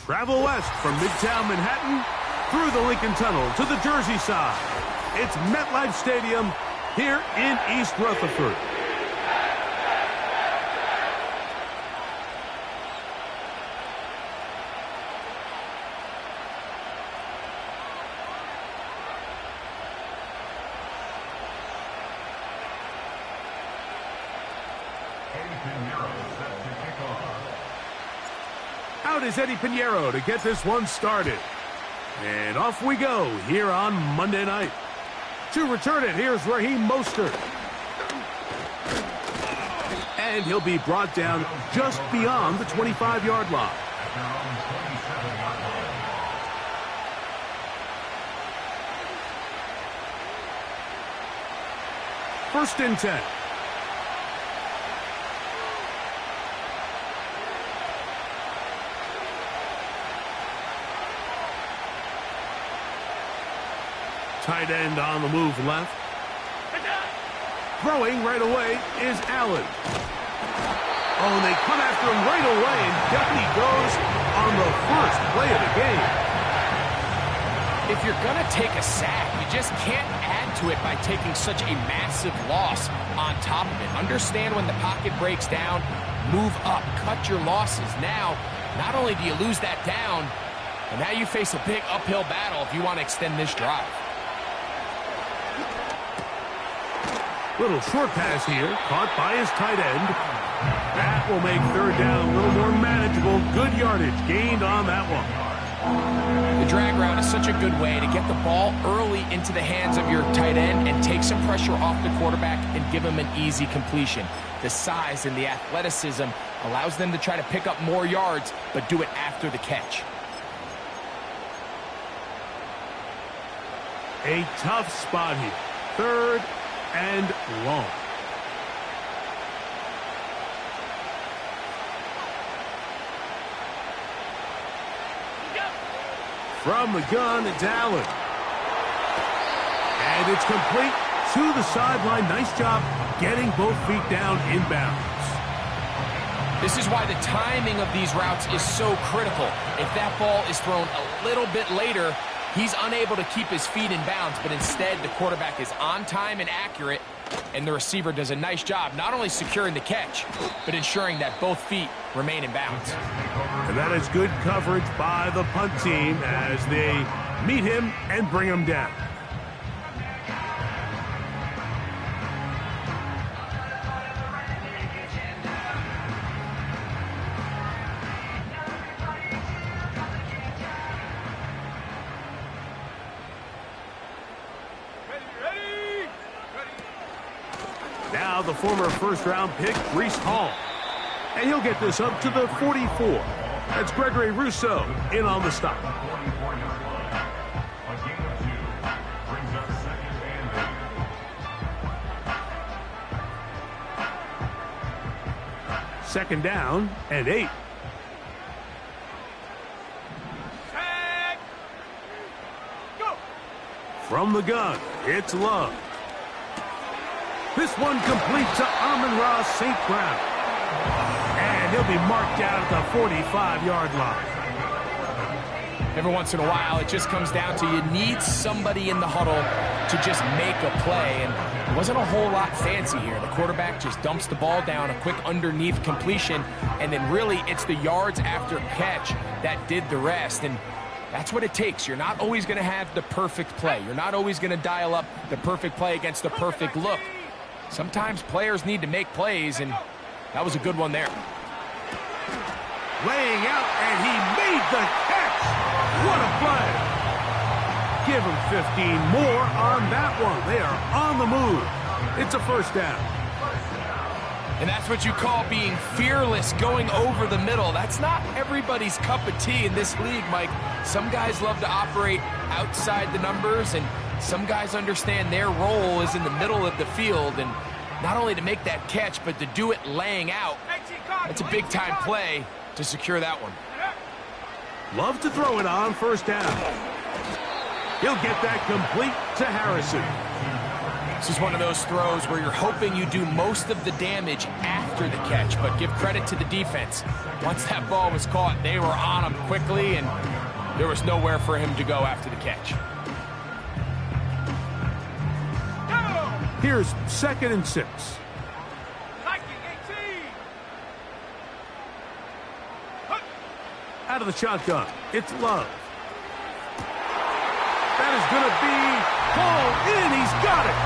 Travel west from Midtown Manhattan through the Lincoln Tunnel to the Jersey side. It's MetLife Stadium here in East Rutherford. Out is Eddie Pinheiro to get this one started. And off we go here on Monday night. To return it, here's Raheem Mostert. And he'll be brought down just beyond the 25-yard line. First and 10. Tight end on the move left. Throwing right away is Allen. Oh, and they come after him right away, and down he goes on the first play of the game. If you're going to take a sack, you just can't add to it by taking such a massive loss on top of it. Understand when the pocket breaks down, move up, cut your losses. Now, not only do you lose that down, but now you face a big uphill battle if you want to extend this drive. Little short pass here, caught by his tight end. That will make third down a little more manageable. Good yardage gained on that one. The drag route is such a good way to get the ball early into the hands of your tight end and take some pressure off the quarterback and give him an easy completion. The size and the athleticism allows them to try to pick up more yards, but do it after the catch. A tough spot here. Third and long. From the gun, it's Allen. And it's complete to the sideline. Nice job getting both feet down inbounds. This is why the timing of these routes is so critical. If that ball is thrown a little bit later, he's unable to keep his feet in bounds, but instead the quarterback is on time and accurate, and the receiver does a nice job not only securing the catch, but ensuring that both feet remain in bounds. And that is good coverage by the punt team as they meet him and bring him down. Now the former first-round pick, Breece Hall. And he'll get this up to the 44. That's Gregory Rousseau in on the stop. Second down and 8. From the gun, it's Love. This one complete to Amon-Ra St. Brown. And he'll be marked out at the 45-yard line. Every once in a while, it just comes down to you need somebody in the huddle to just make a play. And it wasn't a whole lot fancy here. The quarterback just dumps the ball down, a quick underneath completion, and then really it's the yards after catch that did the rest. And that's what it takes. You're not always going to have the perfect play. You're not always going to dial up the perfect play against the perfect look. Sometimes players need to make plays, and that was a good one there. Laying out, and he made the catch. What a play. Give him 15 more on that one. They are on the move. It's a first down. And that's what you call being fearless, going over the middle. That's not everybody's cup of tea in this league, Mike. Some guys love to operate outside the numbers, and some guys understand their role is in the middle of the field, and not only to make that catch, but to do it laying out. It's a big-time play to secure that one. Love to throw it on first down. He'll get that complete to Harrison. This is one of those throws where you're hoping you do most of the damage after the catch, but give credit to the defense. Once that ball was caught, they were on him quickly, and there was nowhere for him to go after the catch. Here's 2nd and 6. Out of the shotgun, it's Love. That is going to be hauled in. He's got it.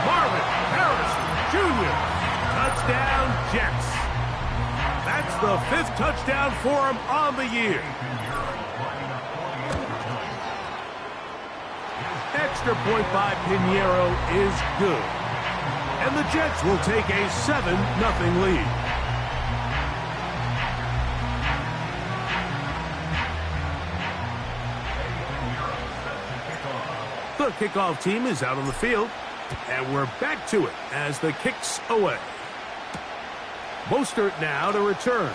Marvin Harrison Jr. Touchdown, Jets. That's the 5th touchdown for him on the year. Extra point by Pinheiro is good. And the Jets will take a 7-0 lead. The kickoff team is out on the field, and we're back to it as the kick's away. Mostert now to return.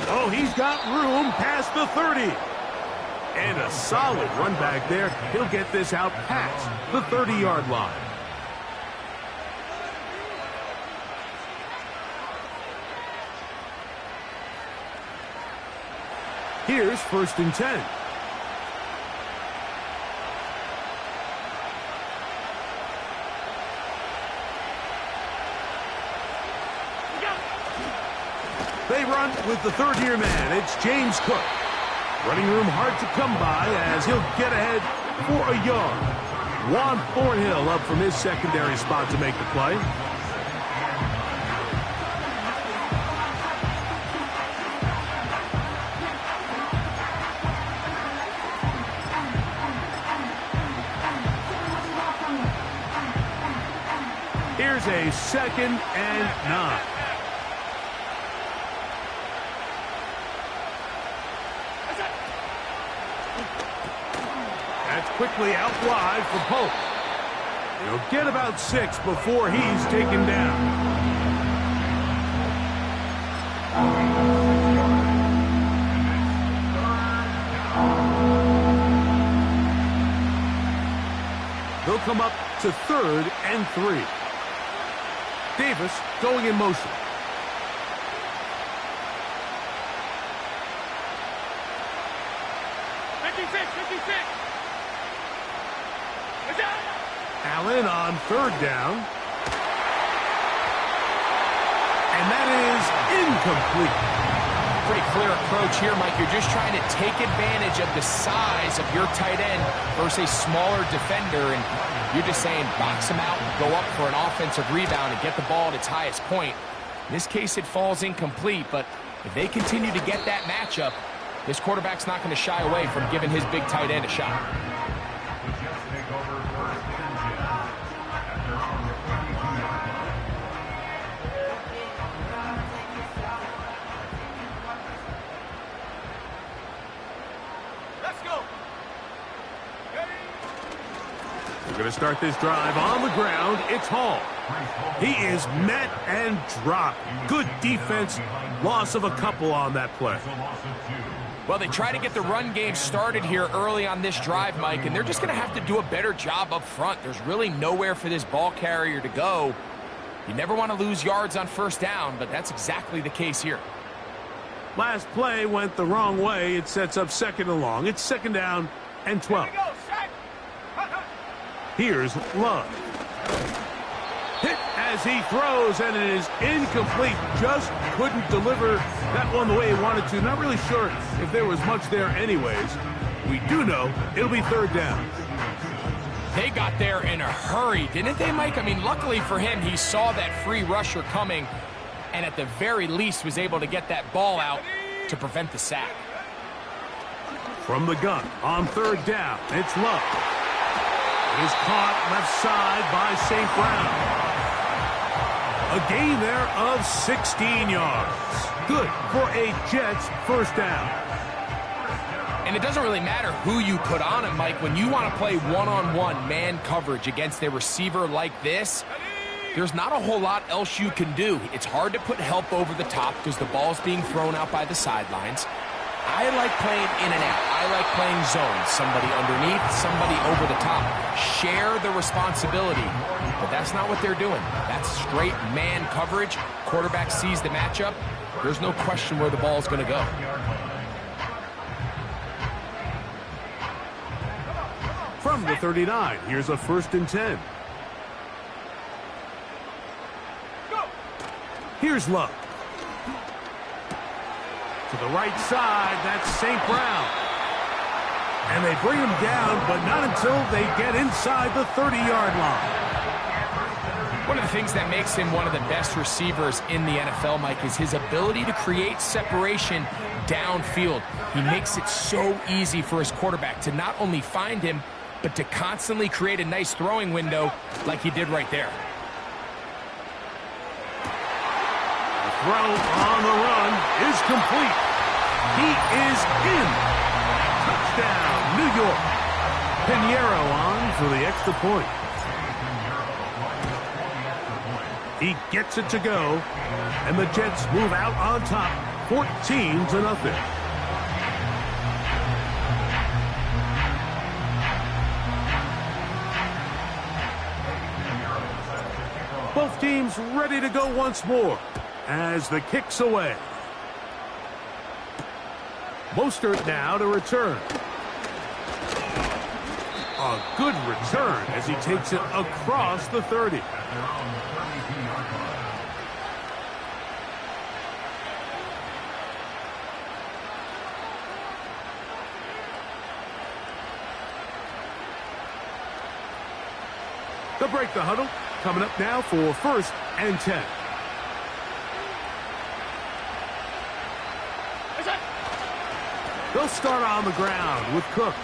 Oh, he's got room past the 30. And a solid run back there. He'll get this out past the 30-yard line. Here's 1st and 10. They run with the 3rd-year man. It's James Cook. Running room hard to come by as he'll get ahead for a yard. Juan Thornhill up from his secondary spot to make the play. Here's a 2nd and 9. Quickly out wide for Pope. He'll get about 6 before he's taken down. They'll come up to 3rd and 3. Davis going in motion. Allen on 3rd down. And that is incomplete. Pretty clear approach here, Mike. You're just trying to take advantage of the size of your tight end versus a smaller defender, and you're just saying box him out, go up for an offensive rebound, and get the ball at its highest point. In this case, it falls incomplete, but if they continue to get that matchup, this quarterback's not going to shy away from giving his big tight end a shot. We're going to start this drive on the ground. It's Hall. He is met and dropped. Good defense. Loss of a couple on that play. Well, they try to get the run game started here early on this drive, Mike, and they're just going to have to do a better job up front. There's really nowhere for this ball carrier to go. You never want to lose yards on 1st down, but that's exactly the case here. Last play went the wrong way. It sets up 2nd and long. It's 2nd down and 12. Here's Love. Hit as he throws, and it is incomplete. Just couldn't deliver that one the way he wanted to. Not really sure if there was much there anyways. We do know it'll be 3rd down. They got there in a hurry, didn't they, Mike? I mean, luckily for him, he saw that free rusher coming, and at the very least was able to get that ball out to prevent the sack. From the gun on 3rd down, it's Love. It is caught left side by St. Brown. A gain there of 16 yards. Good for a Jets 1st down. And it doesn't really matter who you put on him, Mike. When you want to play one-on-one man coverage against a receiver like this, there's not a whole lot else you can do. It's hard to put help over the top because the ball's being thrown out by the sidelines. I like playing in and out. I like playing zones. Somebody underneath, somebody over the top. Share the responsibility. But that's not what they're doing. That's straight man coverage. Quarterback sees the matchup. There's no question where the ball is going to go. From the 39, here's a 1st and 10. Here's Love. To the right side, that's St. Brown. And they bring him down, but not until they get inside the 30-yard line. One of the things that makes him one of the best receivers in the NFL, Mike, is his ability to create separation downfield. He makes it so easy for his quarterback to not only find him, but to constantly create a nice throwing window like he did right there. Throw on the run is complete. He is in. Touchdown, New York. Pinheiro on for the extra point. He gets it to go, and the Jets move out on top, 14-0. Both teams ready to go once more as the kick's away. Mostert now to return. A good return as he takes it across the 30. They'll break the huddle. Coming up now for 1st and 10. They'll start on the ground with Cook.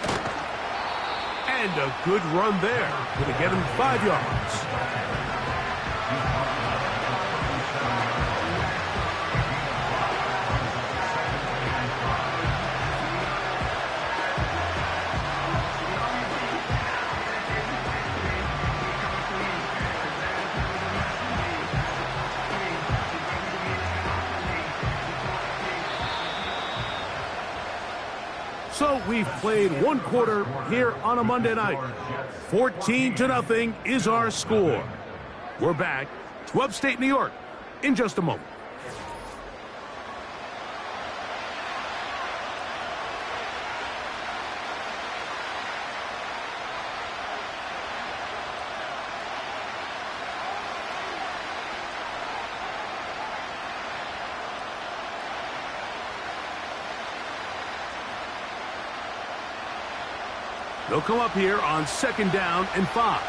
And a good run there. Going to get him 5 yards. So we've played 1 quarter here on a Monday night. 14-0 is our score. We're back to upstate New York in just a moment. They'll come up here on 2nd down and 5.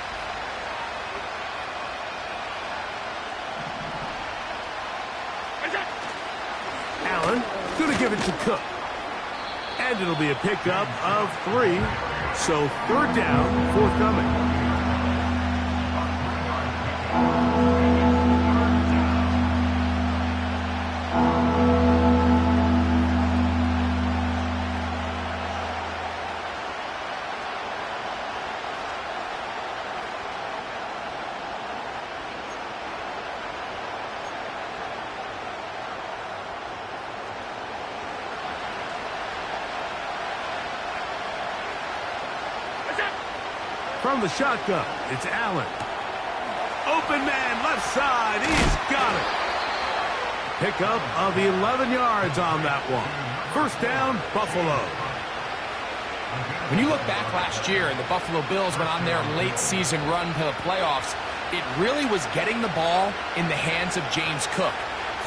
Allen going to give it to Cook. And it'll be a pickup of 3. So 3rd down, forthcoming. From the shotgun, it's Allen. Open man, left side, he's got it. Pickup of 11 yards on that one. 1st down, Buffalo. When you look back last year and the Buffalo Bills went on their late season run to the playoffs, it really was getting the ball in the hands of James Cook.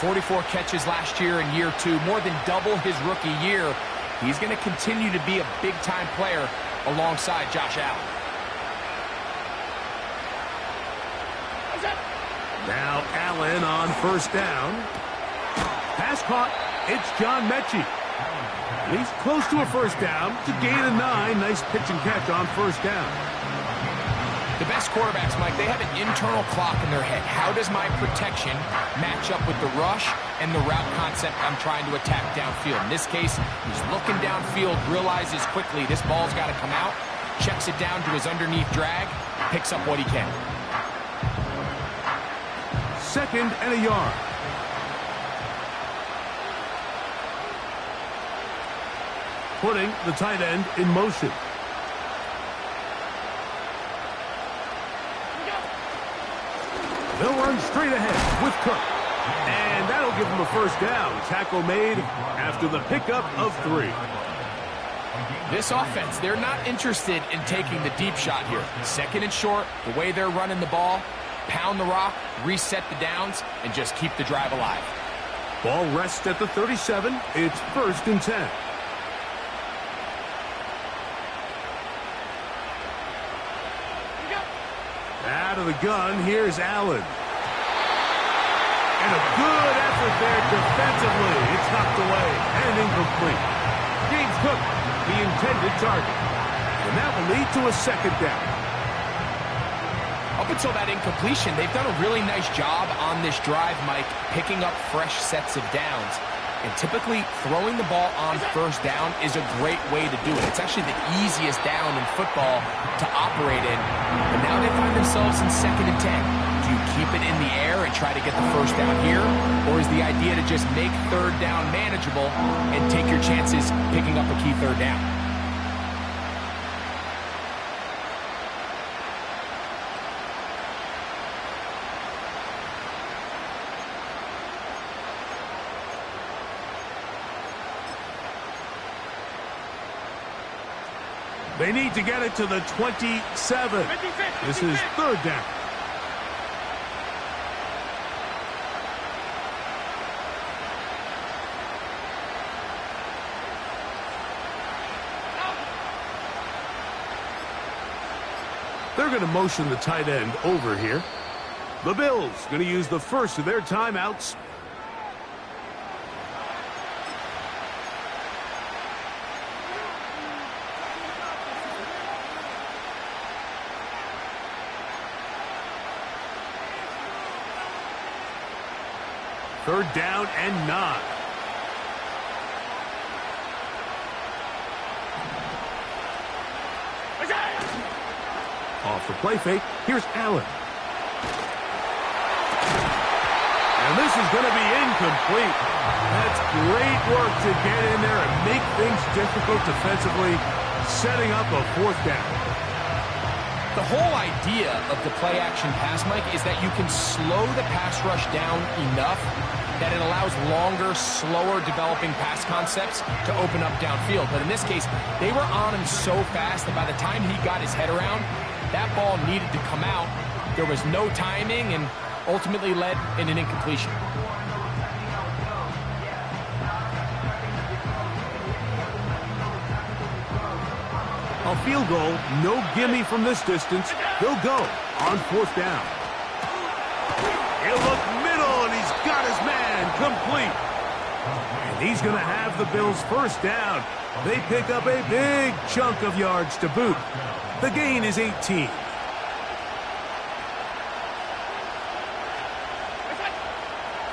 44 catches last year in year 2, more than double his rookie year. He's going to continue to be a big-time player alongside Josh Allen. Now Allen on 1st down. Pass caught. It's John Mechie. He's close to a 1st down. To gain a 9. Nice pitch and catch on 1st down. The best quarterbacks, Mike, they have an internal clock in their head. How does my protection match up with the rush and the route concept I'm trying to attack downfield? In this case, he's looking downfield, realizes quickly this ball's got to come out, checks it down to his underneath drag, picks up what he can. 2nd and a yard. putting the tight end in motion. They'll run straight ahead with Cook. And that'll give him a first down. Tackle made after the pickup of 3. This offense, they're not interested in taking the deep shot here. Second and short, the way they're running the ball, pound the rock, reset the downs, and just keep the drive alive. Ball rests at the 37. It's 1st and 10. Out of the gun, here's Allen. And a good effort there defensively. It's knocked away and incomplete. James Cook, the intended target. And that will lead to a 2nd down. Up until that incompletion, they've done a really nice job on this drive, Mike, picking up fresh sets of downs. And typically, throwing the ball on 1st down is a great way to do it. It's actually the easiest down in football to operate in. But now they find themselves in 2nd and 10. Do you keep it in the air and try to get the 1st down here? Or is the idea to just make 3rd down manageable and take your chances picking up a key 3rd down? They need to get it to the 27. This is 3rd down. They're going to motion the tight end over here. The Bills going to use the first of their timeouts. Third down and 9. Off the play fake. Here's Allen. And this is going to be incomplete. That's great work to get in there and make things difficult defensively, setting up a 4th down. The whole idea of the play-action pass, Mike, is that you can slow the pass rush down enough that it allows longer, slower developing pass concepts to open up downfield. But in this case, they were on him so fast that by the time he got his head around, that ball needed to come out. There was no timing and ultimately led in an incompletion. A field goal, no gimme from this distance. They'll go on 4th down. He'll look middle, and he's got his man complete. And he's going to have the Bills' 1st down. They pick up a big chunk of yards to boot. The gain is 18.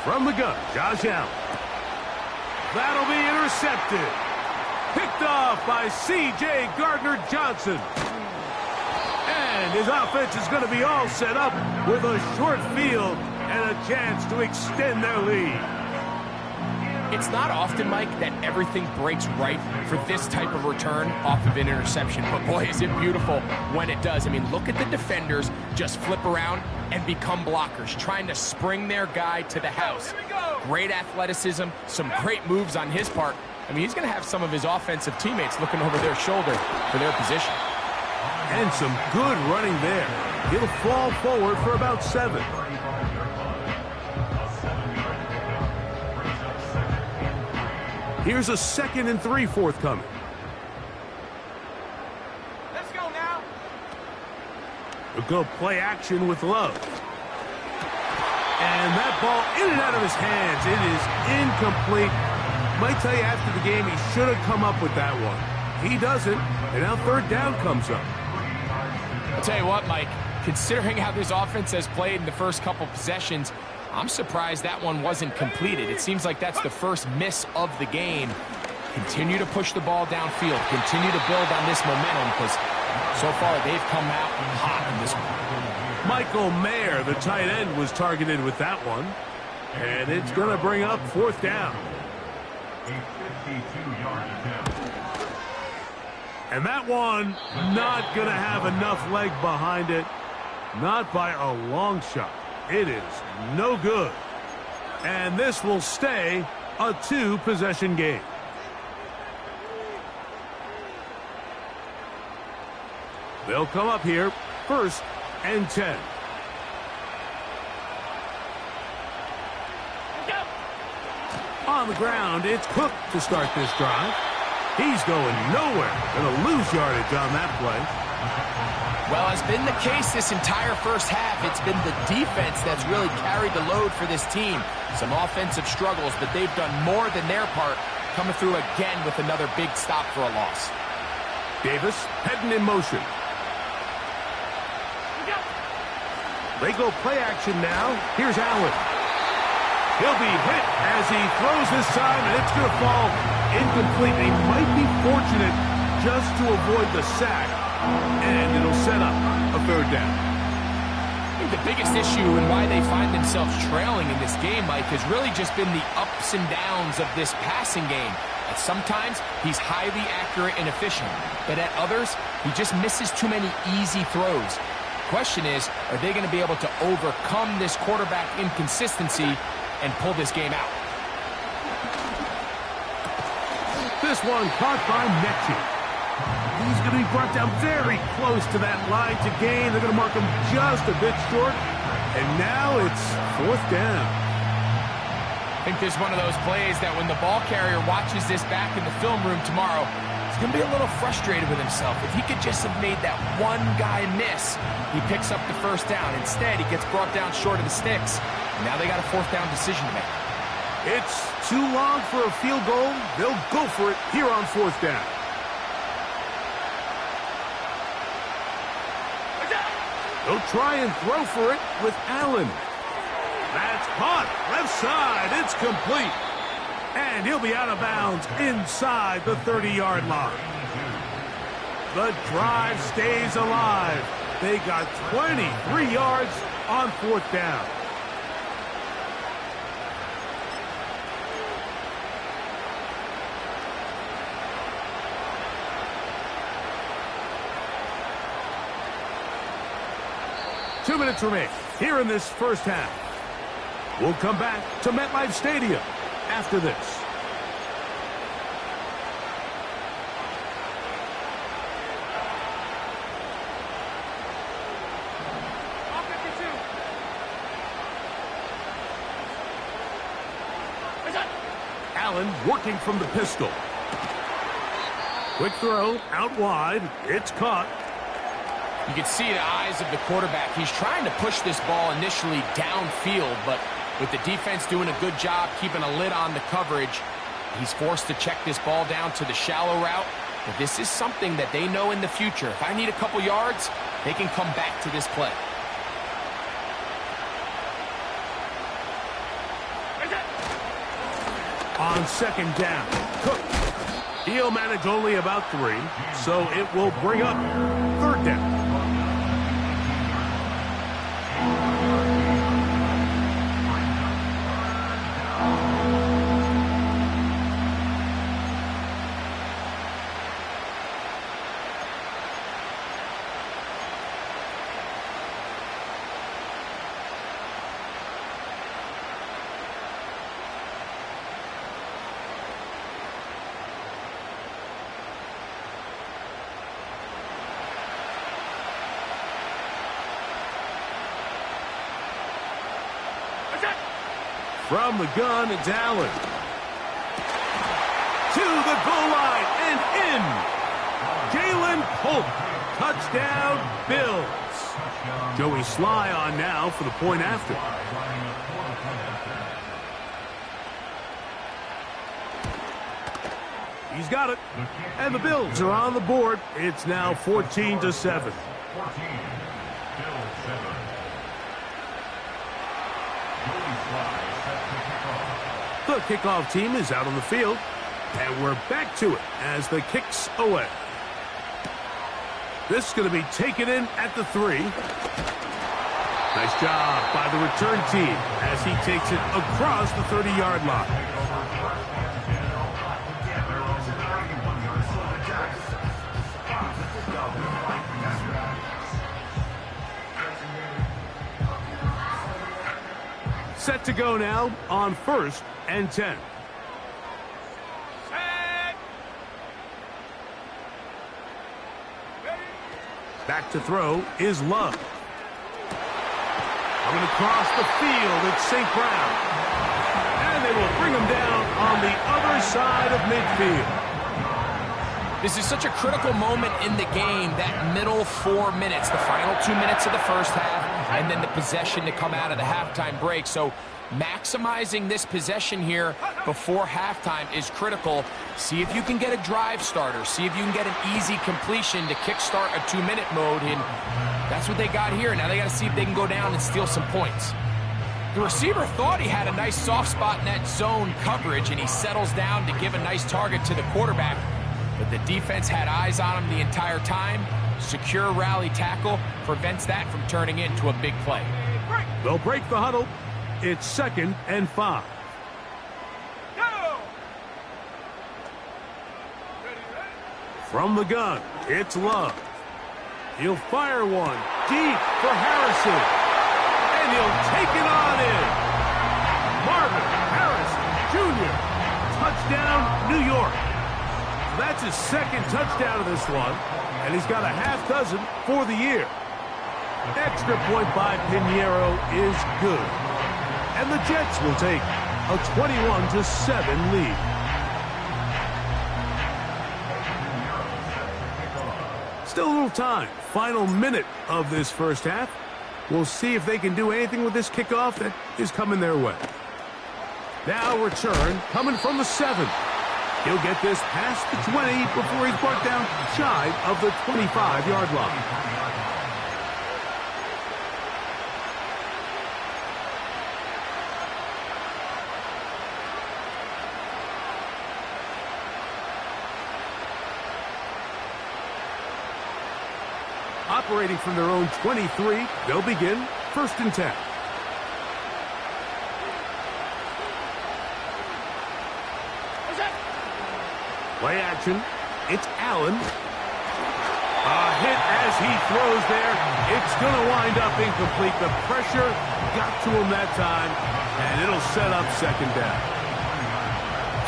From the gun, Josh Allen. That'll be intercepted. Picked off by C.J. Gardner-Johnson. And his offense is going to be all set up with a short field and a chance to extend their lead. It's not often, Mike, that everything breaks right for this type of return off of an interception. But boy, is it beautiful when it does. I mean, look at the defenders just flip around and become blockers, trying to spring their guy to the house. Great athleticism, some great moves on his part. I mean, he's going to have some of his offensive teammates looking over their shoulder for their position. And some good running there. He'll fall forward for about 7. Here's a 2nd and 3 forthcoming. Let's go now. We'll go play action with Love. And that ball in and out of his hands. It is incomplete. Might tell you after the game he should have come up with that one. He doesn't, and now 3rd down comes up. I'll tell you what, Mike, considering how this offense has played in the first couple possessions, I'm surprised that one wasn't completed. It seems like that's the first miss of the game. Continue to push the ball downfield. Continue to build on this momentum because so far they've come out hot in this one. Michael Mayer, the tight end, was targeted with that one. And it's going to bring up 4th down. And that one not going to have enough leg behind it. Not by a long shot. It is no good. And this will stay a 2-possession game. They'll come up here, 1st and 10. On the ground, it's Cook to start this drive. He's going nowhere. Going to lose yardage on that play. Well, as been the case this entire first half, it's been the defense that's really carried the load for this team. Some offensive struggles, but they've done more than their part, coming through again with another big stop for a loss. Davis heading in motion. They go play action now. Here's Allen. He'll be hit as he throws this time, and it's going to fall incomplete. They might be fortunate just to avoid the sack, and it'll set up a 3rd down. I think the biggest issue and why they find themselves trailing in this game, Mike, has really just been the ups and downs of this passing game. At sometimes, he's highly accurate and efficient, but at others, he just misses too many easy throws. Question is, are they going to be able to overcome this quarterback inconsistency and pull this game out? This one caught by Mechie. He's going to be brought down very close to that line to gain. They're going to mark him just a bit short. And now it's 4th down. I think this is one of those plays that when the ball carrier watches this back in the film room tomorrow, he's going to be a little frustrated with himself. If he could just have made that one guy miss, he picks up the 1st down. Instead, he gets brought down short of the sticks. Now they got a 4th down decision to make. It's too long for a field goal. They'll go for it here on 4th down. They'll try and throw for it with Allen. That's caught. Left side. It's complete. And he'll be out of bounds inside the 30-yard line. The drive stays alive. They got 23 yards on 4th down. Two minutes remain here in this first half. We'll come back to MetLife Stadium after this. Allen working from the pistol. Quick throw out wide. It's caught. You can see the eyes of the quarterback. He's trying to push this ball initially downfield, but with the defense doing a good job keeping a lid on the coverage, he's forced to check this ball down to the shallow route. But this is something that they know in the future. If I need a couple yards, they can come back to this play. On 2nd down, Cook. He'll manage only about 3, so it will bring up 3rd down. From the gun, it's Allen. To the goal line and in. Jalen Polk. Touchdown, Bills. Joey Sly on now for the point after. He's got it. And the Bills are on the board. It's now 14-7. The kickoff team is out on the field, and we're back to it as the kick's away. This is going to be taken in at the 3. Nice job by the return team as he takes it across the 30-yard line. Set to go now on 1st and 10. Back to throw is Love. Coming across the field, it's St. Brown. And they will bring him down on the other side of midfield. This is such a critical moment in the game, that middle 4 minutes, the final 2 minutes of the first half, and then the possession to come out of the halftime break. So maximizing this possession here before halftime is critical. See if you can get a drive starter. See if you can get an easy completion to kickstart a 2-minute mode, and that's what they got here. Now they got to see if they can go down and steal some points. The receiver thought he had a nice soft spot in that zone coverage, and he settles down to give a nice target to the quarterback. But the defense had eyes on him the entire time. Secure rally tackle prevents that from turning into a big play. They'll break the huddle. It's 2nd and 5. From the gun, it's Love. He'll fire one deep for Harrison. And he'll take it on in. Marvin Harrison Jr. Touchdown, New York. That's his 2nd touchdown of this one, and he's got a half dozen for the year. Extra point by Pinheiro is good. And the Jets will take a 21-7 lead. Still a little time. Final minute of this first half. We'll see if they can do anything with this kickoff that is coming their way. Now return coming from the 7. He'll get this past the 20 before he's brought down shy of the 25-yard line. Operating from their own 23, they'll begin 1st and 10. Play action. It's Allen. A hit as he throws there. It's going to wind up incomplete. The pressure got to him that time, and it'll set up 2nd down.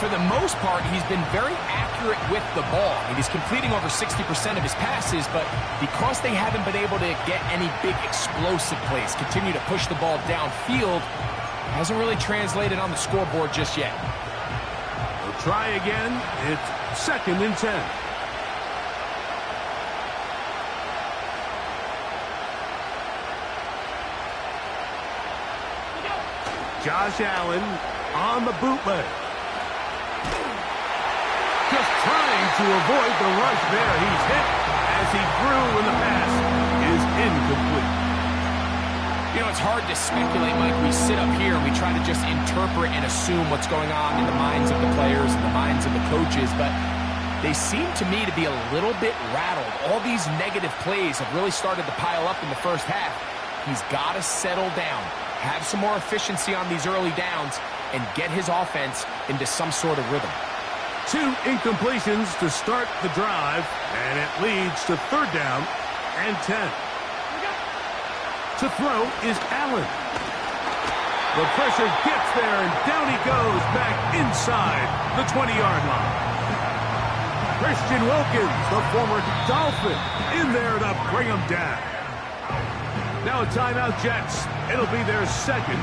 For the most part, he's been very accurate with the ball. I mean, he's completing over 60% of his passes, but because they haven't been able to get any big explosive plays, continue to push the ball downfield, hasn't really translated on the scoreboard just yet. We'll try again. It's 2nd and 10. Josh Allen on the bootleg. Just trying to avoid the rush there. He's hit as he threw, and the pass is incomplete. You know, it's hard to speculate, Mike. We sit up here and we try to just interpret and assume what's going on in the minds of the players and the minds of the coaches, but they seem to me to be a little bit rattled. All these negative plays have really started to pile up in the first half. He's got to settle down, have some more efficiency on these early downs, and get his offense into some sort of rhythm. 2 incompletions to start the drive, and it leads to 3rd down and 10. To throw is Allen. The pressure gets there, and down he goes back inside the 20-yard line. Christian Wilkins, the former Dolphin, in there to bring him down. Now a timeout, Jets. It'll be their 2nd.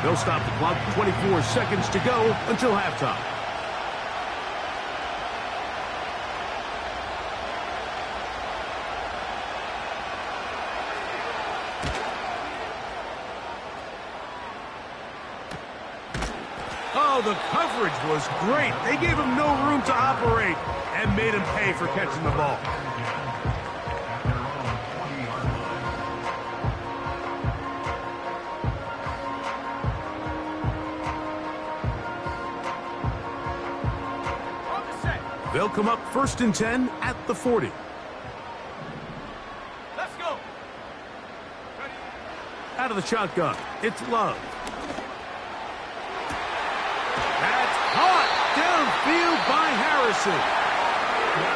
They'll stop the clock. 24 seconds to go until halftime. Oh, the coverage was great. They gave him no room to operate and made him pay for catching the ball. They'll come up 1st and 10 at the 40. Let's go. Out of the shotgun, it's Love. That's caught downfield by Harrison.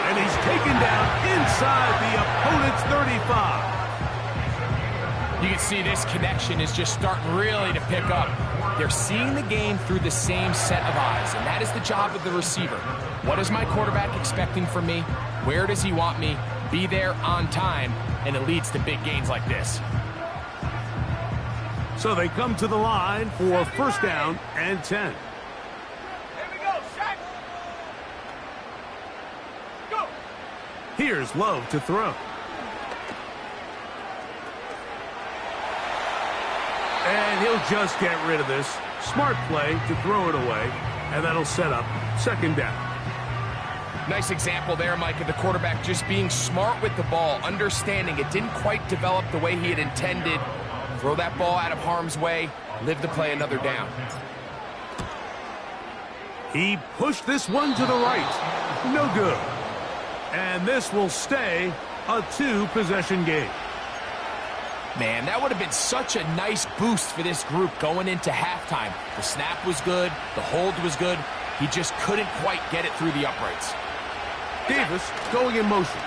And he's taken down inside the opponent's 35. You can see this connection is just starting really to pick up. They're seeing the game through the same set of eyes, and that is the job of the receiver. What is my quarterback expecting from me? Where does he want me? Be there on time, and it leads to big gains like this. So they come to the line for first down and 10. Here we go, Shaq. Go. Here's Love to throw. And he'll just get rid of this. Smart play to throw it away, and that'll set up second down. Nice example there, Mike, of the quarterback just being smart with the ball, understanding it didn't quite develop the way he had intended. Throw that ball out of harm's way, live to play another down. He pushed this one to the right. No good. And this will stay a 2-possession game. Man, that would have been such a nice boost for this group going into halftime. The snap was good, the hold was good. He just couldn't quite get it through the uprights. Davis going in motion.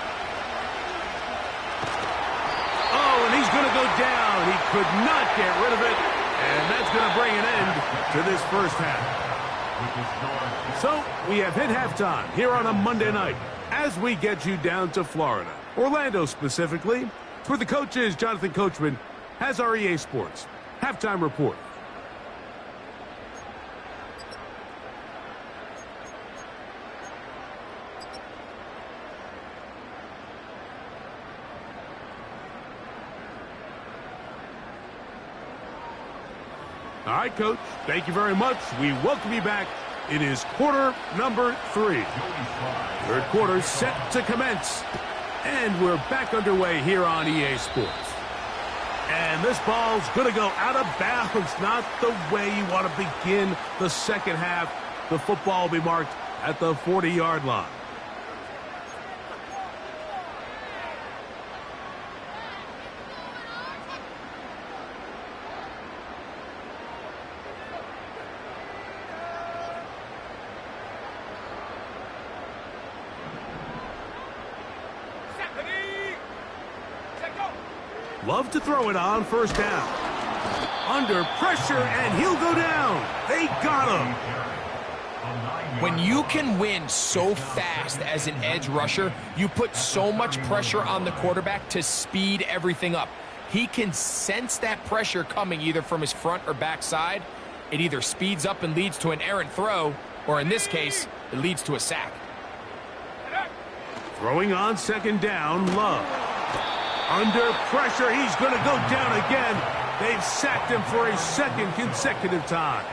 Oh, and he's going to go down. He could not get rid of it, and that's going to bring an end to this first half. So we have hit halftime here on a Monday night as we get you down to Florida, Orlando specifically. For the coaches, Jonathan Coachman has our EA Sports halftime report. All right, Coach, thank you very much. We welcome you back. It is quarter number 3. Third quarter set to commence. And we're back underway here on EA Sports. And this ball's going to go out of bounds. Not the way you want to begin the second half. The football will be marked at the 40-yard line. Love to throw it on first down. Under pressure, and he'll go down. They got him. When you can win so fast as an edge rusher, you put so much pressure on the quarterback to speed everything up. He can sense that pressure coming either from his front or back side. It either speeds up and leads to an errant throw, or in this case, it leads to a sack. Throwing on second down, Love. Under pressure, he's going to go down again. They've sacked him for a second consecutive time.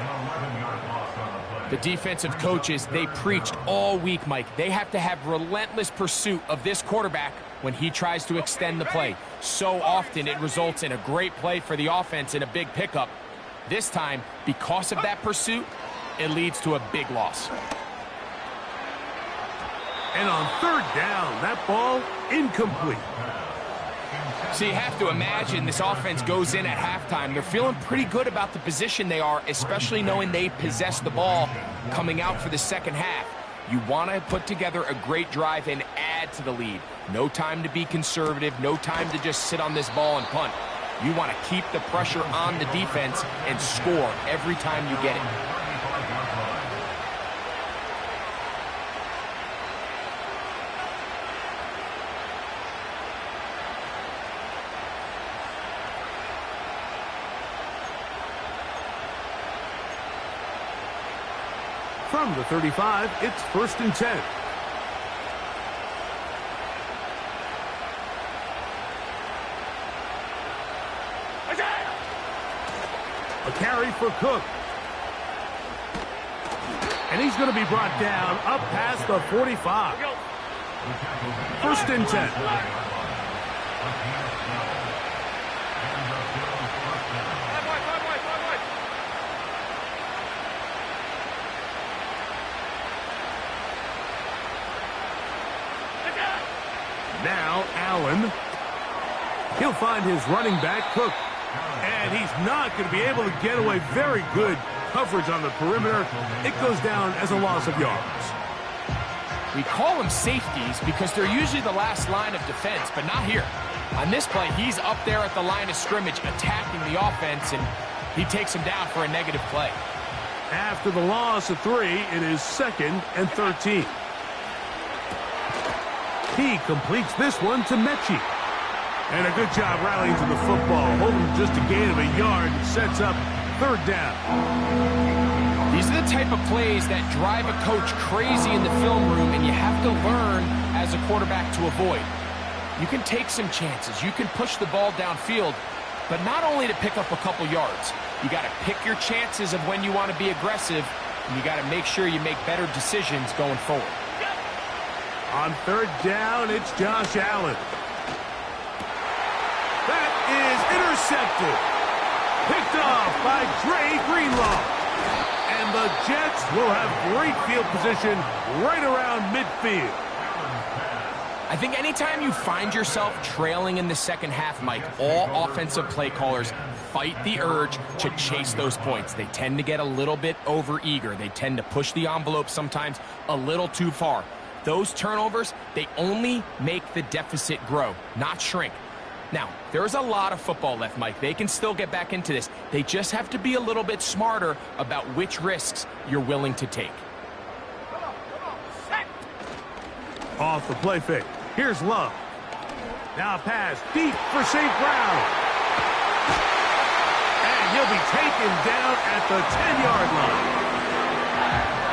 The defensive coaches, they preached all week, Mike. They have to have relentless pursuit of this quarterback when he tries to extend the play. So often it results in a great play for the offense and a big pickup. This time, because of that pursuit, it leads to a big loss. And on third down, that ball incomplete. So you have to imagine this offense goes in at halftime. They're feeling pretty good about the position they are, especially knowing they possess the ball coming out for the second half. You want to put together a great drive and add to the lead. No time to be conservative, no time to just sit on this ball and punt. You want to keep the pressure on the defense and score every time you get it. From the 35, it's first and 10. A carry for Cook. And he's going to be brought down up past the 45. First and 10. Now Allen. He'll find his running back, Cook. And he's not going to be able to get away. Very good coverage on the perimeter. It goes down as a loss of yards. We call them safeties because they're usually the last line of defense, but not here. On this play, he's up there at the line of scrimmage attacking the offense, and he takes him down for a negative play. After the loss of 3, it is 2nd and 13. He completes this one to Mechie. And a good job rallying to the football. Holding just a gain of a yard and sets up 3rd down. These are the type of plays that drive a coach crazy in the film room, and you have to learn as a quarterback to avoid. You can take some chances. You can push the ball downfield, but not only to pick up a couple yards. You got to pick your chances of when you want to be aggressive, and you got to make sure you make better decisions going forward. On 3rd down, it's Josh Allen. That is intercepted. Picked off by Dre Greenlaw. And the Jets will have great field position right around midfield. I think anytime you find yourself trailing in the second half, Mike, all offensive play callers fight the urge to chase those points. They tend to get a little bit overeager. They tend to push the envelope sometimes a little too far. Those turnovers, they only make the deficit grow, not shrink. Now, there's a lot of football left, Mike. They can still get back into this. They just have to be a little bit smarter about which risks you're willing to take. Off the play fake. Here's Love. Now a pass deep for St. Brown. And he'll be taken down at the 10-yard line.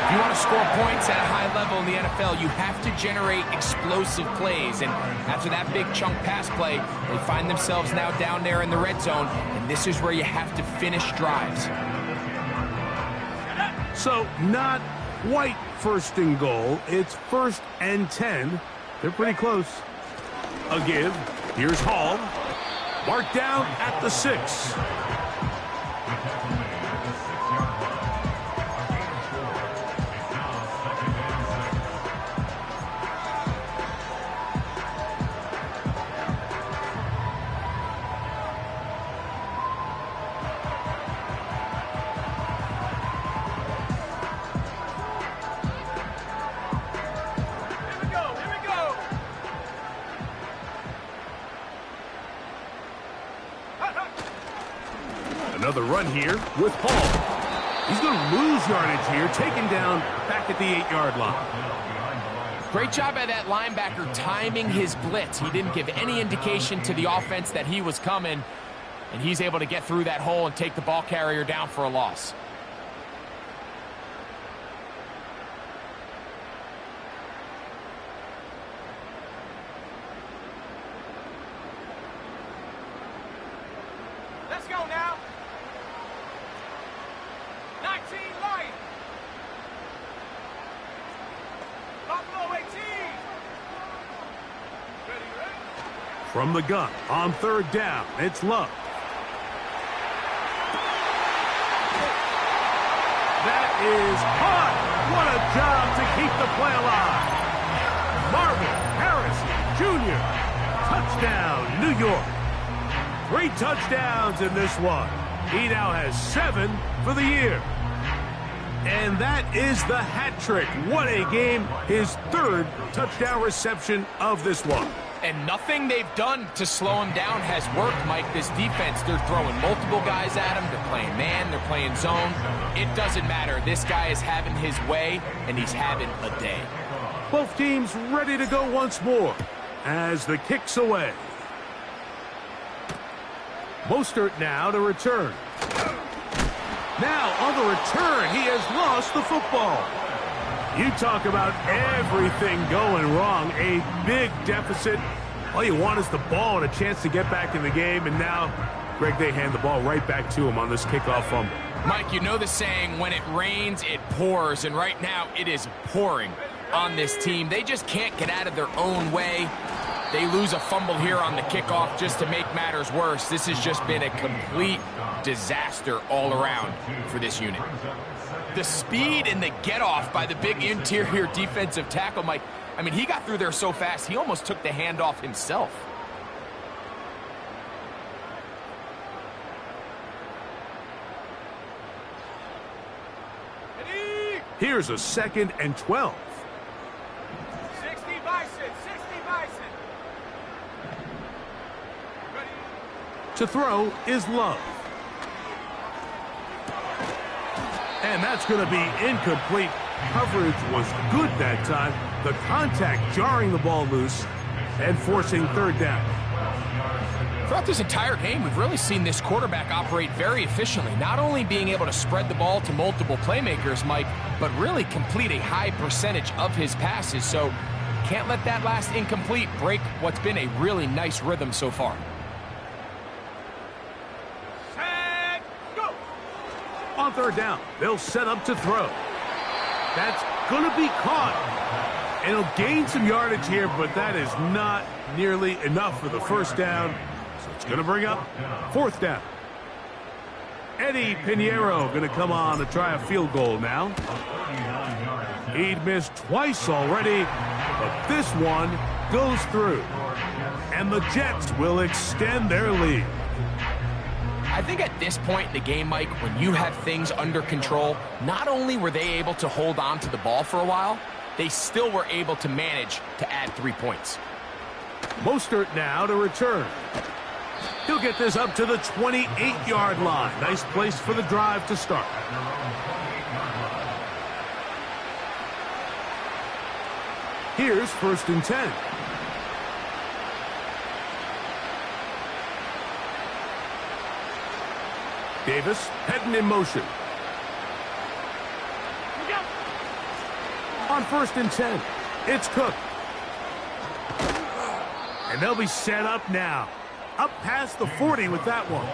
If you want to score points at a high level in the NFL, you have to generate explosive plays. And after that big chunk pass play, they find themselves now down there in the red zone. And this is where you have to finish drives. So not quite 1st and goal. It's 1st and 10. They're pretty close. A give. Here's Hall. Marked down at the 6. Another run here with Hall. He's going to lose yardage here, taken down back at the 8-yard line. Great job by that linebacker timing his blitz. He didn't give any indication to the offense that he was coming, and he's able to get through that hole and take the ball carrier down for a loss. Let's go now. 19 light. Buffalo 18. Ready. From the gun on 3rd down, it's Love. That is caught. What a job to keep the play alive. Marvin Harrison Jr. Touchdown, New York. 3 touchdowns in this one. He now has 7 for the year. And that is the hat trick. What a game. His 3rd touchdown reception of this one. And nothing they've done to slow him down has worked, Mike. This defense, they're throwing multiple guys at him. They're playing man, they're playing zone. It doesn't matter. This guy is having his way, and he's having a day. Both teams ready to go once more as the kick's away. Mostert now to return. Now on the return, he has lost the football. You talk about everything going wrong. A big deficit. All you want is the ball and a chance to get back in the game. And now, Greg, they hand the ball right back to him on this kickoff fumble. Mike, you know the saying, when it rains, it pours. And right now, it is pouring on this team. They just can't get out of their own way. They lose a fumble here on the kickoff just to make matters worse. This has just been a complete disaster all around for this unit. The speed and the get-off by the big interior defensive tackle, Mike, I mean, he got through there so fast, he almost took the handoff himself. Here's a 2nd and 12. 60 Bison, 60 Bison. To throw is Love. And that's going to be incomplete. Coverage was good that time. The contact jarring the ball loose and forcing third down. Throughout this entire game, we've really seen this quarterback operate very efficiently, not only being able to spread the ball to multiple playmakers, Mike, but really complete a high percentage of his passes. So can't let that last incomplete break what's been a really nice rhythm so far. Set, go. On third down, they'll set up to throw. That's going to be caught. And he'll gain some yardage here, but that is not nearly enough for the first down. So it's going to bring up fourth down. Eddie Pinheiro going to come on to try a field goal now. He'd missed twice already, but this one goes through. And the Jets will extend their lead. I think at this point in the game, Mike, when you have things under control, not only were they able to hold on to the ball for a while, they still were able to manage to add 3 points. Mostert now to return. He'll get this up to the 28-yard line. Nice place for the drive to start. Here's 1st and 10. Davis heading in motion. On 1st and 10, it's Cook. And they'll be set up now. Up past the 40 with that one.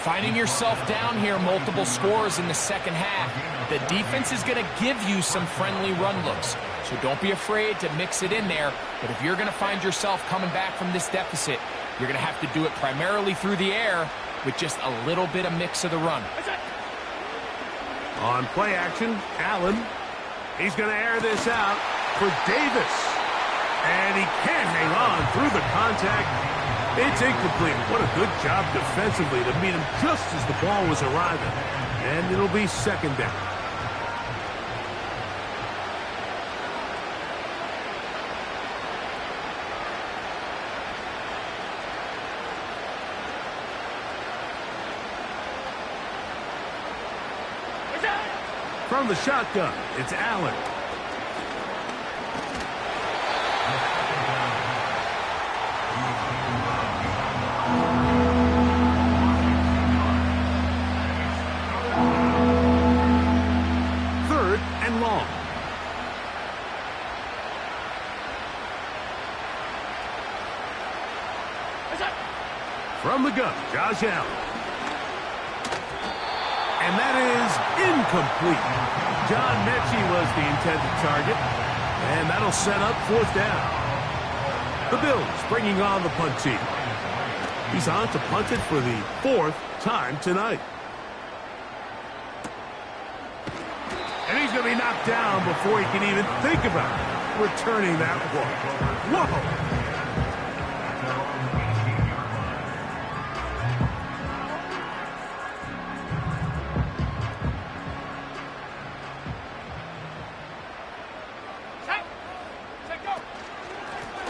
Finding yourself down here, multiple scores in the second half. The defense is going to give you some friendly run looks. So don't be afraid to mix it in there. But if you're going to find yourself coming back from this deficit, you're going to have to do it primarily through the air with just a little bit of mix of the run. On play action, Allen. He's going to air this out for Davis. And he can't hang on through the contact. It's incomplete. What a good job defensively to meet him just as the ball was arriving. And it'll be second down. From the shotgun, it's Allen. Third and long. From the gun, Josh Allen. And that is incomplete. John Mechie was the intended target. And that'll set up fourth down. The Bills bringing on the punt team. He's on to punt it for the 4th time tonight. And he's going to be knocked down before he can even think about returning that one. Whoa!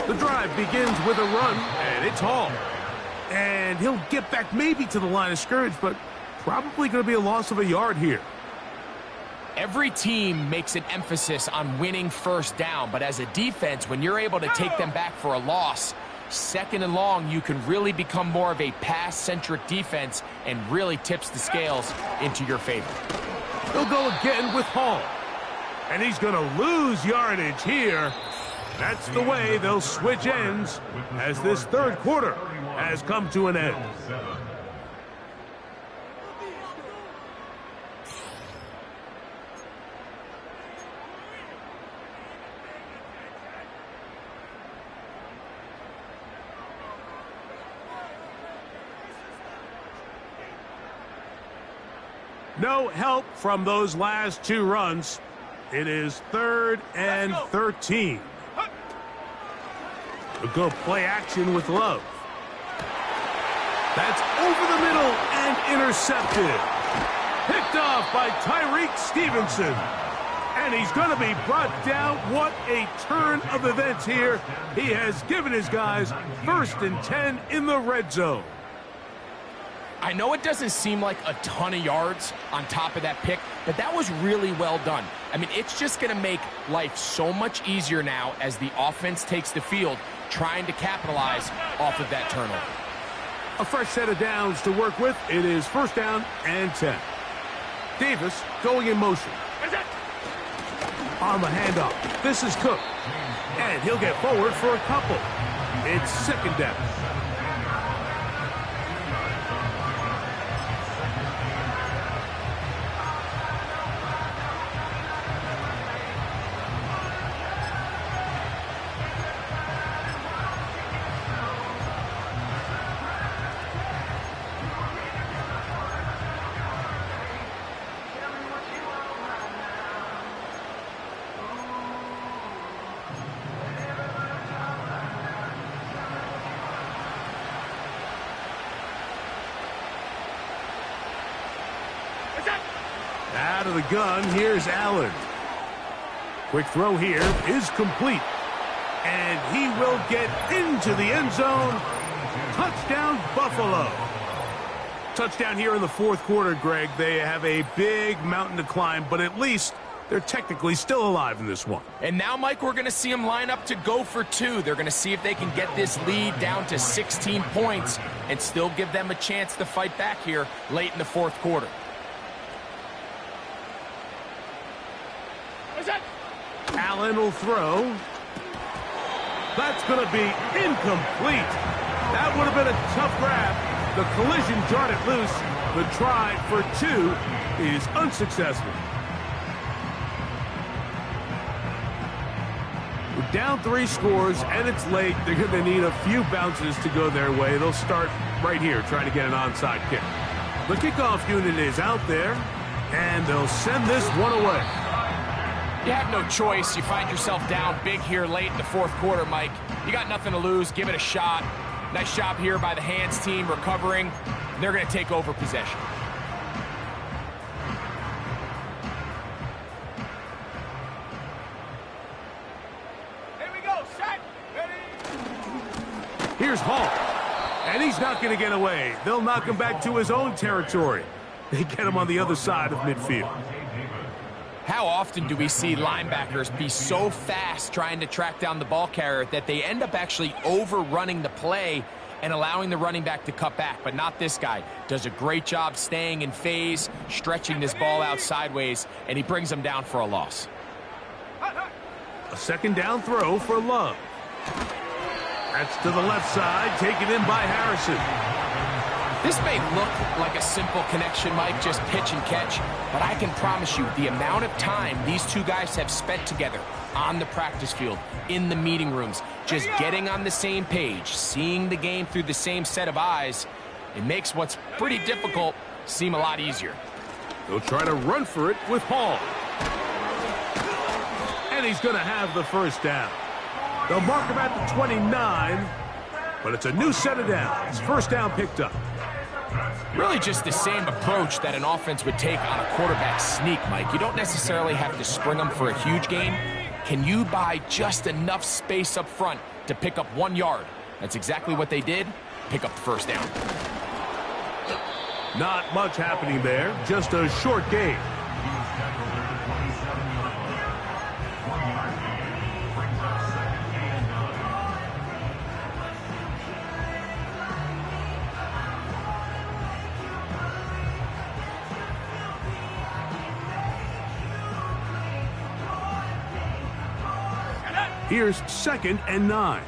The drive begins with a run, and it's Hall. And he'll get back maybe to the line of scrimmage, but probably going to be a loss of a yard here. Every team makes an emphasis on winning first down, but as a defense, when you're able to take them back for a loss, second and long, you can really become more of a pass-centric defense and really tips the scales into your favor. He'll go again with Hall. And he's going to lose yardage here. That's the way they'll switch ends as this third quarter has come to an end. No help from those last 2 runs. It is 3rd and 13. We'll go play action with Love. That's over the middle and intercepted. Picked off by Tyreek Stevenson. And he's going to be brought down. What a turn of events here. He has given his guys 1st and 10 in the red zone. I know it doesn't seem like a ton of yards on top of that pick, but that was really well done. I mean, it's just going to make life so much easier now as the offense takes the field, trying to capitalize off of that turnover. A fresh set of downs to work with. It is first down and 10. Davis going in motion. On the handoff, this is Cook. And he'll get forward for a couple. It's second down. Out of the gun, here's Allen. Quick throw here is complete. And he will get into the end zone. Touchdown, Buffalo. Touchdown here in the fourth quarter, Greg. They have a big mountain to climb, but at least they're technically still alive in this one. And now, Mike, we're going to see them line up to go for two. They're going to see if they can get this lead down to 16 points and still give them a chance to fight back here late in the fourth quarter. Allen will throw. That's going to be incomplete. That would have been a tough grab. The collision jarred it loose. The try for two is unsuccessful. We're down 3 scores, and it's late. They're going to need a few bounces to go their way. They'll start right here, trying to get an onside kick. The kickoff unit is out there, and they'll send this one away. You have no choice. You find yourself down big here late in the fourth quarter, Mike. You got nothing to lose. Give it a shot. Nice job here by the hands team recovering. They're going to take over possession. Here we go. Set. Ready. Here's Hall. And he's not going to get away. They'll knock him back to his own territory. They get him on the other side of midfield. How often do we see linebackers be so fast trying to track down the ball carrier that they end up actually overrunning the play and allowing the running back to cut back? But not this guy. Does a great job staying in phase, stretching this ball out sideways, and he brings them down for a loss. A second down throw for Love. That's to the left side, taken in by Harrison. This may look like a simple connection, Mike, just pitch and catch, but I can promise you the amount of time these two guys have spent together on the practice field, in the meeting rooms, just getting on the same page, seeing the game through the same set of eyes, it makes what's pretty difficult seem a lot easier. They'll try to run for it with Hall. And he's going to have the first down. They'll mark him at the 29, but it's a new set of downs. First down picked up. Really just the same approach that an offense would take on a quarterback sneak, Mike. You don't necessarily have to spring them for a huge gain. Can you buy just enough space up front to pick up 1 yard? That's exactly what they did. Pick up the first down. Not much happening there. Just a short gain. Here's second and 9.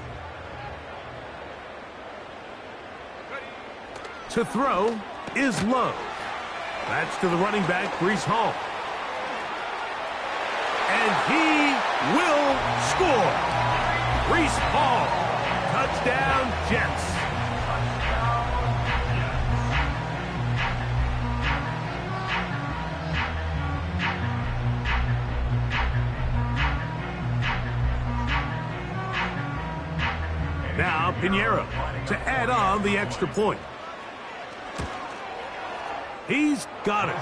To throw is Love. That's to the running back, Breece Hall. And he will score. Breece Hall. Touchdown, Jets. Now Pinheiro to add on the extra point. He's got it.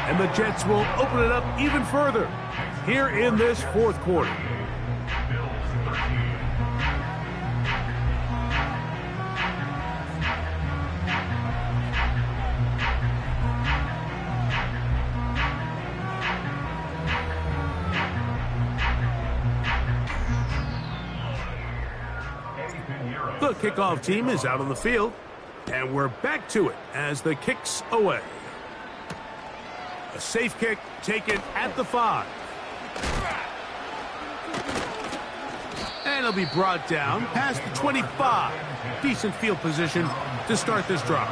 And the Jets will open it up even further here in this fourth quarter. The kickoff team is out on the field, and we're back to it as the kick's away. A safe kick taken at the 5. And it'll be brought down past the 25. Decent field position to start this drive.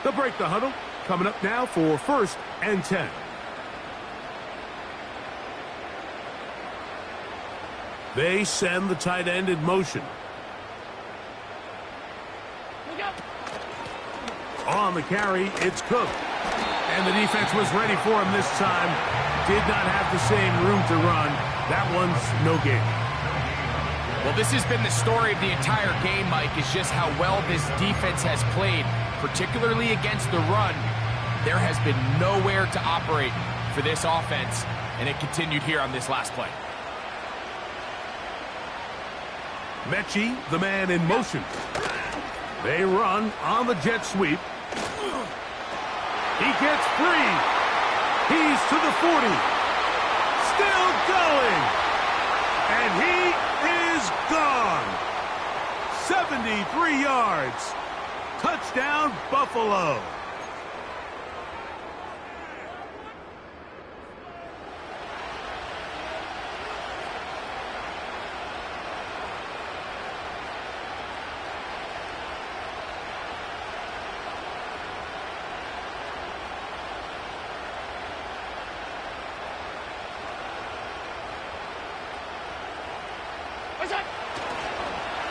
They'll break the huddle. Coming up now for 1st and 10. They send the tight end in motion. On the carry, it's Cook. And the defense was ready for him this time. Did not have the same room to run. That one's no gain. Well, this has been the story of the entire game, Mike, is just how well this defense has played, particularly against the run. There has been nowhere to operate for this offense, and it continued here on this last play. Mechie, the man in motion. They run on the jet sweep. He gets free. He's to the 40. Still going. And he is gone. 73 yards. Touchdown, Buffalo.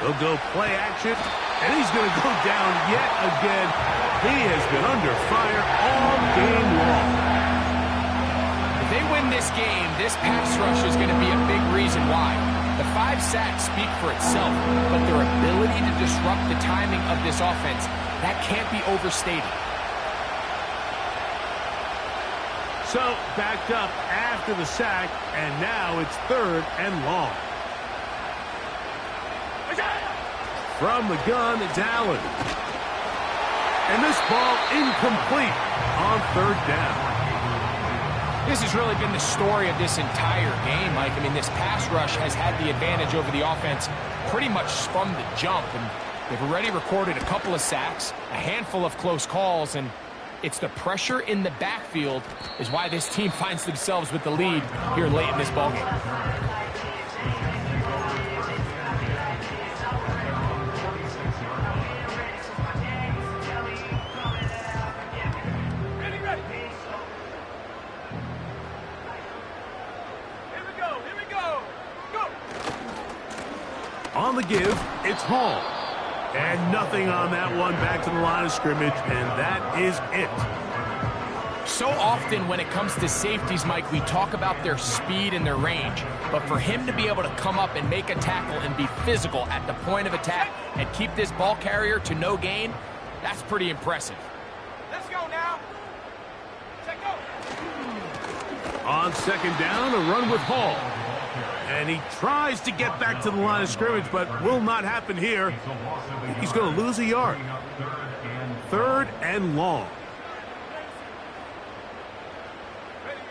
He'll go play action, and he's going to go down yet again. He has been under fire all game long. If they win this game, this pass rush is going to be a big reason why. The 5 sacks speak for itself, but their ability to disrupt the timing of this offense, that can't be overstated. So, backed up after the sack, and now it's 3rd and long. From the gun, it's Allen. And this ball incomplete on 3rd down. This has really been the story of this entire game, Mike. I mean, this pass rush has had the advantage over the offense pretty much from the jump. And they've already recorded a couple of sacks, a handful of close calls, and it's the pressure in the backfield is why this team finds themselves with the lead here late in this ballgame. On the give, it's Hall. And nothing on that one, back to the line of scrimmage, and that is it. So often when it comes to safeties, Mike, we talk about their speed and their range. But for him to be able to come up and make a tackle and be physical at the point of attack and keep this ball carrier to no gain, that's pretty impressive. Let's go now. Check go. On 2nd down, a run with Hall. And he tries to get back to the line of scrimmage, but will not happen here. He's going to lose a yard. 3rd and long.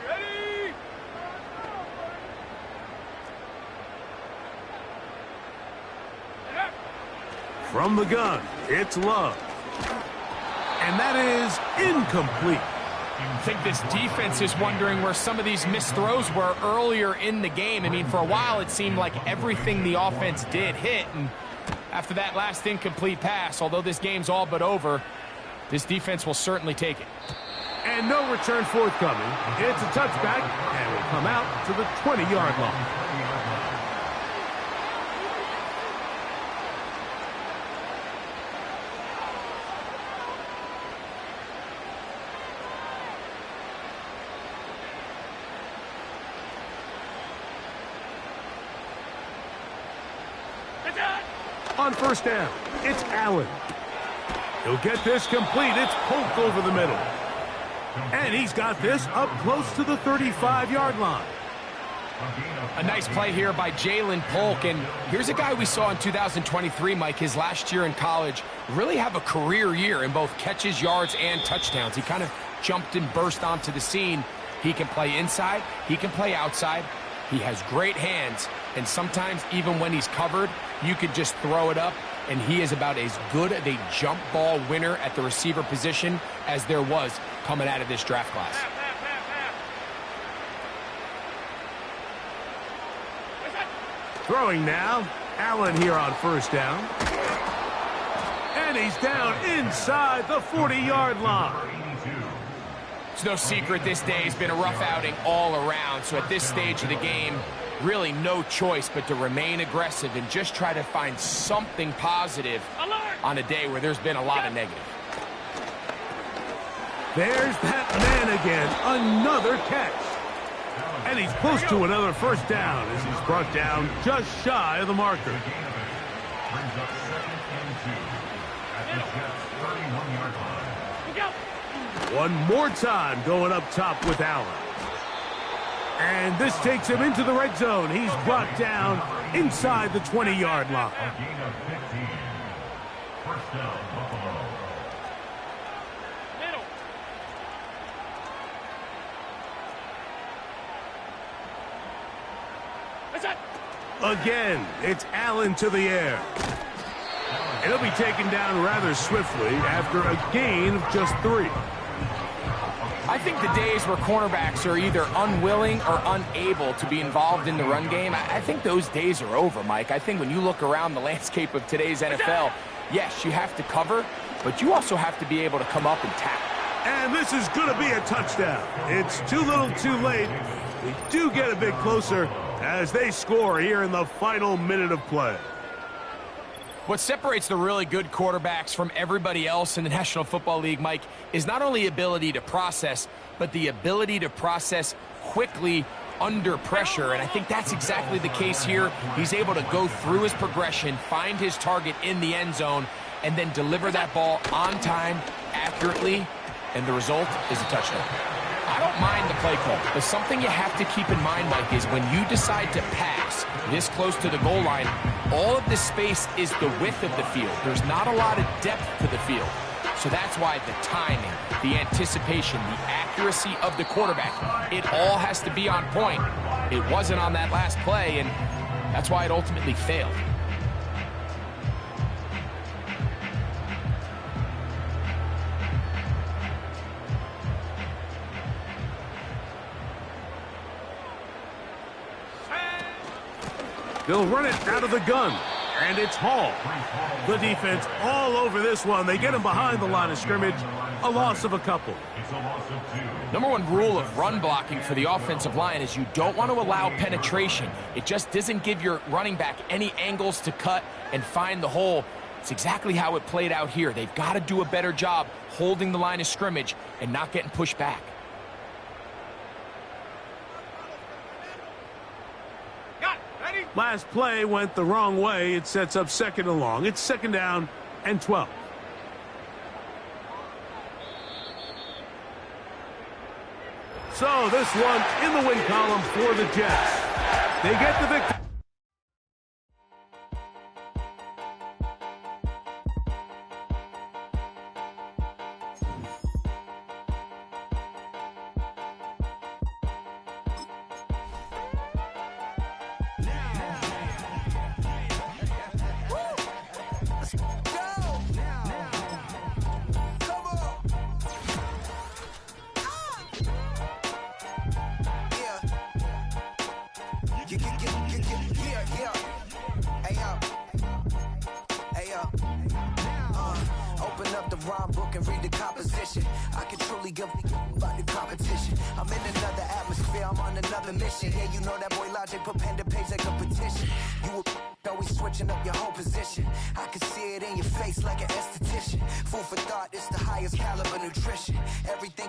Ready. From the gun, it's Love. And that is incomplete. I think this defense is wondering where some of these missed throws were earlier in the game. I mean, for a while, it seemed like everything the offense did hit. And after that last incomplete pass, although this game's all but over, this defense will certainly take it. And no return forthcoming. It's a touchback, and will come out to the 20-yard line. On 1st down, it's Allen. He'll get this complete. It's poked over the middle. And he's got this up close to the 35-yard line. A nice play here by Jalen Polk, and here's a guy we saw in 2023, Mike, his last year in college, really have a career year in both catches, yards, and touchdowns. He kind of jumped and burst onto the scene. He can play inside, he can play outside, he has great hands, and sometimes even when he's covered, you could just throw it up, and he is about as good of a jump ball winner at the receiver position as there was coming out of this draft class. Throwing now, Allen here on first down. And he's down inside the 40-yard line. It's no secret this day has been a rough outing all around, so at this stage of the game, really no choice but to remain aggressive and just try to find something positive on a day where there's been a lot of negative. There's that man again, another catch. And he's close to another first down as he's brought down just shy of the marker. Brings up 2nd and 2 at the Jets' 31-yard line. One more time going up top with Allen. And this takes him into the red zone. He's brought down inside the 20-yard line. A gain of 15. First down, Buffalo. Again, it's Allen to the air. And he'll be taken down rather swiftly after a gain of just 3. I think the days where cornerbacks are either unwilling or unable to be involved in the run game, I think those days are over, Mike. I think when you look around the landscape of today's NFL, yes, you have to cover, but you also have to be able to come up and tackle. And this is going to be a touchdown. It's too little too late. They do get a bit closer as they score here in the final minute of play. What separates the really good quarterbacks from everybody else in the National Football League, Mike, is not only ability to process, but the ability to process quickly under pressure. And I think that's exactly the case here. He's able to go through his progression, find his target in the end zone, and then deliver that ball on time, accurately, and the result is a touchdown. I don't mind the play call, but something you have to keep in mind, Mike, is when you decide to pass this close to the goal line, all of this space is the width of the field. There's not a lot of depth to the field. So that's why the timing, the anticipation, the accuracy of the quarterback, it all has to be on point. It wasn't on that last play, and that's why it ultimately failed. They'll run it out of the gun, and it's Hall. The defense all over this one. They get him behind the line of scrimmage, a loss of a couple. It's a loss of 2. Number one rule of run blocking for the offensive line is you don't want to allow penetration. It just doesn't give your running back any angles to cut and find the hole. It's exactly how it played out here. They've got to do a better job holding the line of scrimmage and not getting pushed back. Last play went the wrong way. It sets up 2nd and long. It's 2nd down and 12. So this one in the win column for the Jets. They get the victory. Open up the rhyme book and read the composition. I can truly give about the competition. I'm in another atmosphere, I'm on another mission. Yeah, you know that boy Logic put pen to page like a petition. You always switching up your whole position. I can see it in your face like an esthetician. Food for thought, it's the highest caliber nutrition. Everything